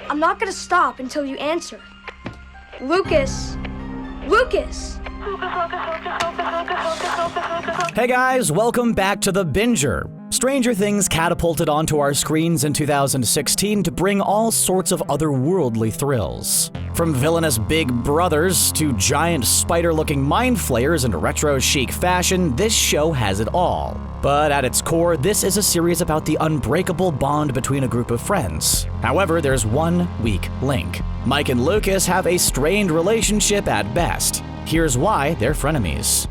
I'm not gonna stop until you answer. Lucas! Lucas! Hey guys, welcome back to The Binger. Stranger Things catapulted onto our screens in 2016 to bring all sorts of otherworldly thrills. From villainous big brothers to giant spider-looking mind flayers in retro chic fashion, this show has it all. But at its core, this is a series about the unbreakable bond between a group of friends. However, there's one weak link. Mike and Lucas have a strained relationship at best. Here's why they're frenemies.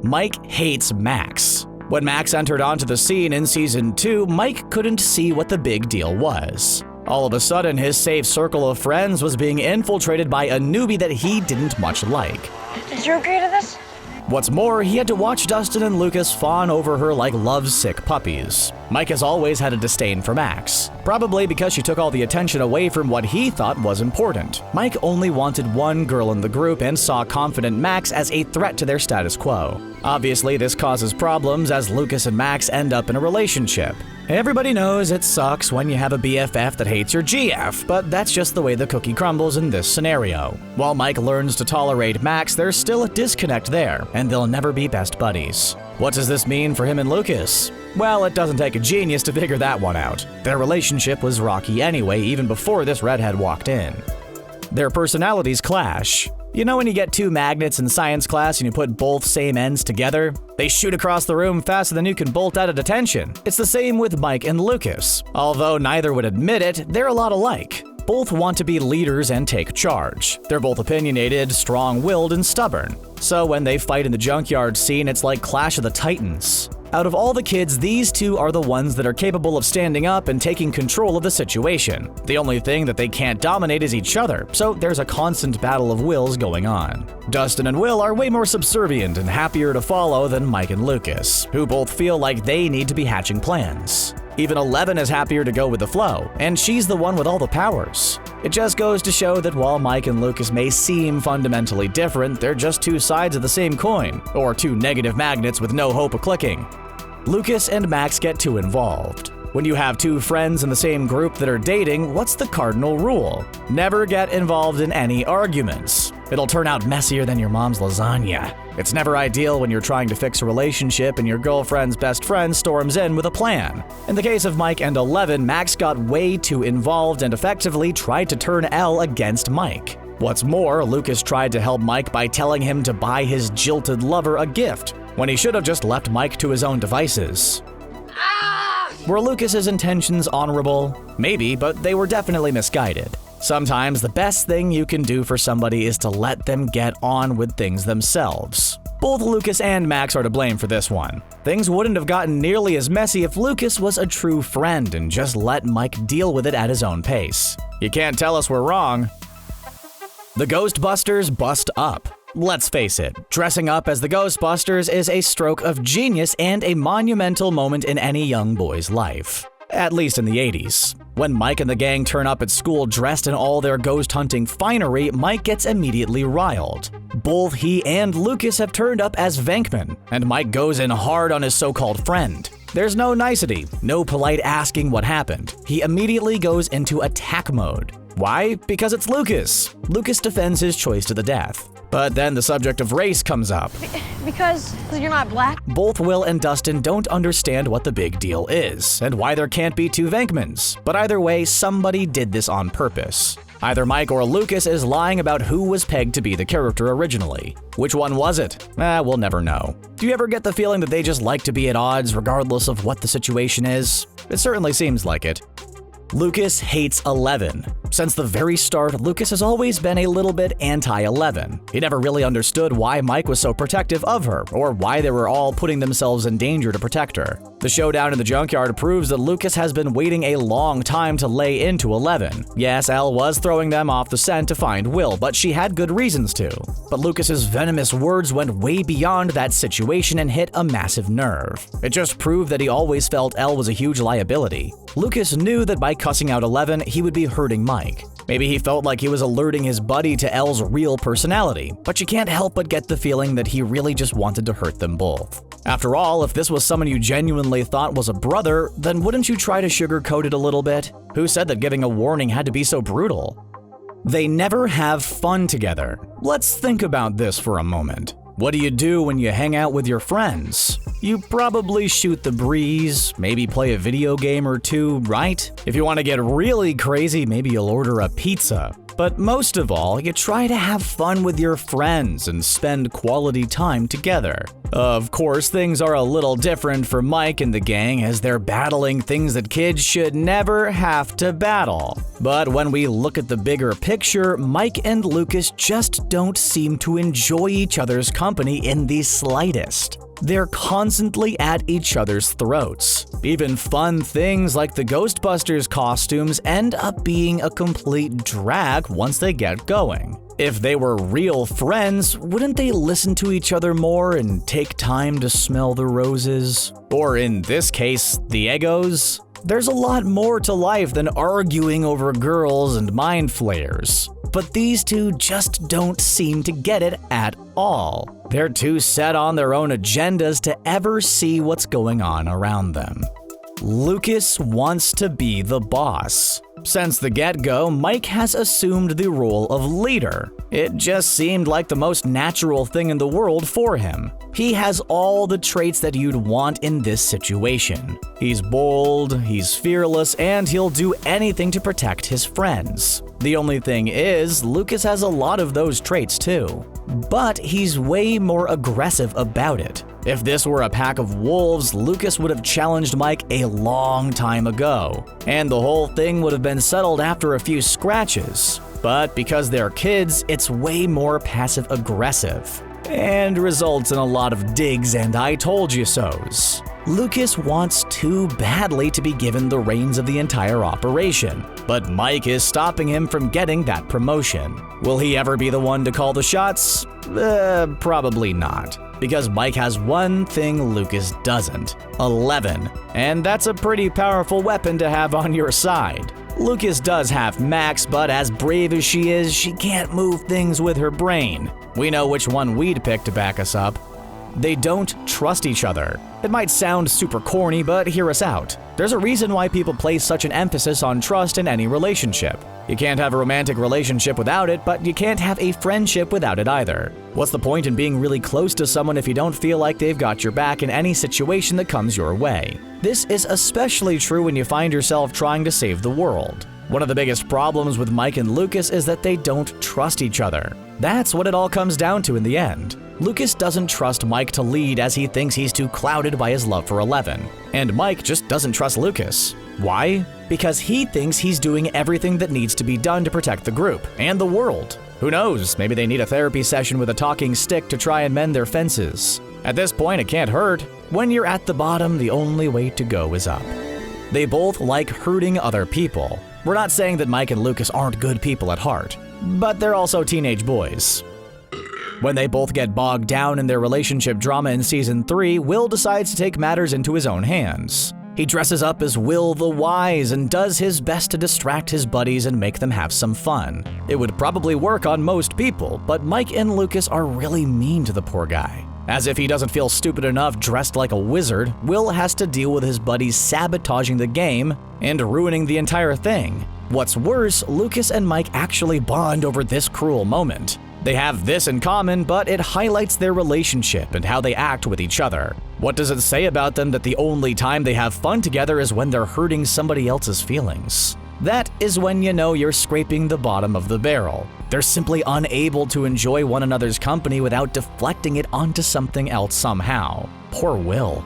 Mike hates Max. When Max entered onto the scene in Season 2, Mike couldn't see what the big deal was. All of a sudden, his safe circle of friends was being infiltrated by a newbie that he didn't much like. Did you agree to this? What's more, he had to watch Dustin and Lucas fawn over her like lovesick puppies. Mike has always had a disdain for Max, probably because she took all the attention away from what he thought was important. Mike only wanted one girl in the group and saw confident Max as a threat to their status quo. Obviously, this causes problems as Lucas and Max end up in a relationship. Everybody knows it sucks when you have a BFF that hates your GF, but that's just the way the cookie crumbles in this scenario. While Mike learns to tolerate Max, there's still a disconnect there, and they'll never be best buddies. What does this mean for him and Lucas? Well, it doesn't take a genius to figure that one out. Their relationship was rocky anyway, even before this redhead walked in. Their personalities clash. You know when you get two magnets in science class and you put both same ends together? They shoot across the room faster than you can bolt out of detention. It's the same with Mike and Lucas. Although neither would admit it, they're a lot alike. Both want to be leaders and take charge. They're both opinionated, strong-willed, and stubborn. So when they fight in the junkyard scene, it's like Clash of the Titans. Out of all the kids, these two are the ones that are capable of standing up and taking control of the situation. The only thing that they can't dominate is each other, so there's a constant battle of wills going on. Dustin and Will are way more subservient and happier to follow than Mike and Lucas, who both feel like they need to be hatching plans. Even Eleven is happier to go with the flow, and she's the one with all the powers. It just goes to show that while Mike and Lucas may seem fundamentally different, they're just two sides of the same coin, or two negative magnets with no hope of clicking. Lucas and Max get too involved. When you have two friends in the same group that are dating, what's the cardinal rule? Never get involved in any arguments. It'll turn out messier than your mom's lasagna. It's never ideal when you're trying to fix a relationship and your girlfriend's best friend storms in with a plan. In the case of Mike and Eleven, Max got way too involved and effectively tried to turn Elle against Mike. What's more, Lucas tried to help Mike by telling him to buy his jilted lover a gift, when he should have just left Mike to his own devices. Were Lucas's intentions honorable? Maybe, but they were definitely misguided. Sometimes the best thing you can do for somebody is to let them get on with things themselves. Both Lucas and Max are to blame for this one. Things wouldn't have gotten nearly as messy if Lucas was a true friend and just let Mike deal with it at his own pace. You can't tell us we're wrong. The Ghostbusters bust up. Let's face it, dressing up as the Ghostbusters is a stroke of genius and a monumental moment in any young boy's life. At least in the 80s. When Mike and the gang turn up at school dressed in all their ghost hunting finery, Mike gets immediately riled. Both he and Lucas have turned up as Venkman, and Mike goes in hard on his so-called friend. There's no nicety, no polite asking what happened. He immediately goes into attack mode. Why? Because it's Lucas. Lucas defends his choice to the death. But then the subject of race comes up. Because you're not black? Both Will and Dustin don't understand what the big deal is, and why there can't be two Venkmans. But either way, somebody did this on purpose. Either Mike or Lucas is lying about who was pegged to be the character originally. Which one was it? We'll never know. Do you ever get the feeling that they just like to be at odds regardless of what the situation is? It certainly seems like it. Lucas hates Eleven. Since the very start, Lucas has always been a little bit anti-Eleven. He never really understood why Mike was so protective of her, or why they were all putting themselves in danger to protect her. The showdown in the junkyard proves that Lucas has been waiting a long time to lay into Eleven. Yes, Elle was throwing them off the scent to find Will, but she had good reasons to. But Lucas's venomous words went way beyond that situation and hit a massive nerve. It just proved that he always felt Elle was a huge liability. Lucas knew that by cussing out 11, he would be hurting Mike. Maybe he felt like he was alerting his buddy to Elle's real personality, but you can't help but get the feeling that he really just wanted to hurt them both. After all, if this was someone you genuinely thought was a brother, then wouldn't you try to sugarcoat it a little bit? Who said that giving a warning had to be so brutal? They never have fun together. Let's think about this for a moment. What do you do when you hang out with your friends? You probably shoot the breeze, maybe play a video game or two, right? If you want to get really crazy, maybe you'll order a pizza. But most of all, you try to have fun with your friends and spend quality time together. Of course, things are a little different for Mike and the gang as they're battling things that kids should never have to battle. But when we look at the bigger picture, Mike and Lucas just don't seem to enjoy each other's company in the slightest. They're constantly at each other's throats. Even fun things like the GHOSTBUSTERS costumes end up being a complete drag once they get going. If they were real friends, wouldn't they listen to each other more and take time to smell the roses? Or in this case, the egos? There's a lot more to life than arguing over girls and mind flayers. But these two just don't seem to get it at all. They're too set on their own agendas to ever see what's going on around them. Lucas wants to be the boss. Since the get-go, Mike has assumed the role of leader. It just seemed like the most natural thing in the world for him. He has all the traits that you'd want in this situation. He's bold, he's fearless, and he'll do anything to protect his friends. The only thing is, Lucas has a lot of those traits too. But he's way more aggressive about it. If this were a pack of wolves, Lucas would have challenged Mike a long time ago, and the whole thing would have been settled after a few scratches. But because they're kids, it's way more passive-aggressive, and results in a lot of digs and I told you so's. Lucas wants too badly to be given the reins of the entire operation, but Mike is stopping him from getting that promotion. Will he ever be the one to call the shots? Probably not. Because Mike has one thing Lucas doesn't: 11. And that's a pretty powerful weapon to have on your side. Lucas does have Max, but as brave as she is, she can't move things with her brain. We know which one we'd pick to back us up. They don't trust each other. It might sound super corny, but hear us out. There's a reason why people place such an emphasis on trust in any relationship. You can't have a romantic relationship without it, but you can't have a friendship without it either. What's the point in being really close to someone if you don't feel like they've got your back in any situation that comes your way? This is especially true when you find yourself trying to save the world. One of the biggest problems with Mike and Lucas is that they don't trust each other. That's what it all comes down to in the end. Lucas doesn't trust Mike to lead as he thinks he's too clouded by his love for 11. And Mike just doesn't trust Lucas. Why? Because he thinks he's doing everything that needs to be done to protect the group and the world. Who knows, maybe they need a therapy session with a talking stick to try and mend their fences. At this point, it can't hurt. When you're at the bottom, the only way to go is up. They both like hurting other people. We're not saying that Mike and Lucas aren't good people at heart, but they're also teenage boys. When they both get bogged down in their relationship drama in Season 3, Will decides to take matters into his own hands. He dresses up as Will the Wise and does his best to distract his buddies and make them have some fun. It would probably work on most people, but Mike and Lucas are really mean to the poor guy. As if he doesn't feel stupid enough dressed like a wizard, Will has to deal with his buddies sabotaging the game and ruining the entire thing. What's worse, Lucas and Mike actually bond over this cruel moment. They have this in common, but it highlights their relationship and how they act with each other. What does it say about them that the only time they have fun together is when they're hurting somebody else's feelings? That is when you know you're scraping the bottom of the barrel. They're simply unable to enjoy one another's company without deflecting it onto something else somehow. Poor Will.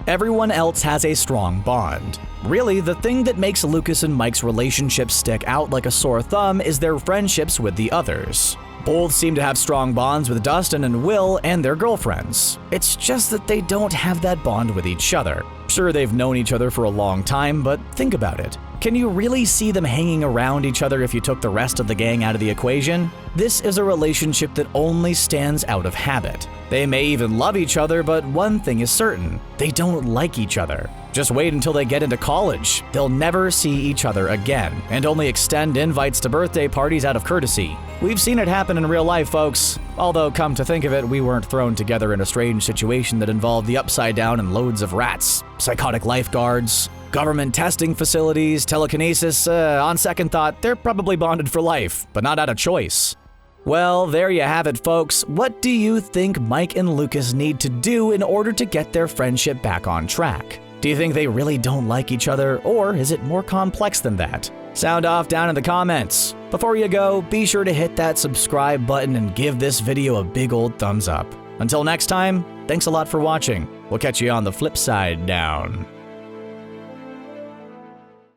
Everyone else has a strong bond. Really, the thing that makes Lucas and Mike's relationship stick out like a sore thumb is their friendships with the others. Both seem to have strong bonds with Dustin and Will and their girlfriends. It's just that they don't have that bond with each other. Sure, they've known each other for a long time, but think about it. Can you really see them hanging around each other if you took the rest of the gang out of the equation? This is a relationship that only stands out of habit. They may even love each other, but one thing is certain, they don't like each other. Just wait until they get into college. They'll never see each other again, and only extend invites to birthday parties out of courtesy. We've seen it happen in real life, folks. Although, come to think of it, we weren't thrown together in a strange situation that involved the Upside Down and loads of rats, psychotic lifeguards, government testing facilities, telekinesis. On second thought, they're probably bonded for life, but not out of choice. Well, there you have it, folks. What do you think Mike and Lucas need to do in order to get their friendship back on track? Do you think they really don't like each other, or is it more complex than that? Sound off down in the comments. Before you go, be sure to hit that subscribe button and give this video a big old thumbs up. Until next time, thanks a lot for watching. We'll catch you on the flip side down.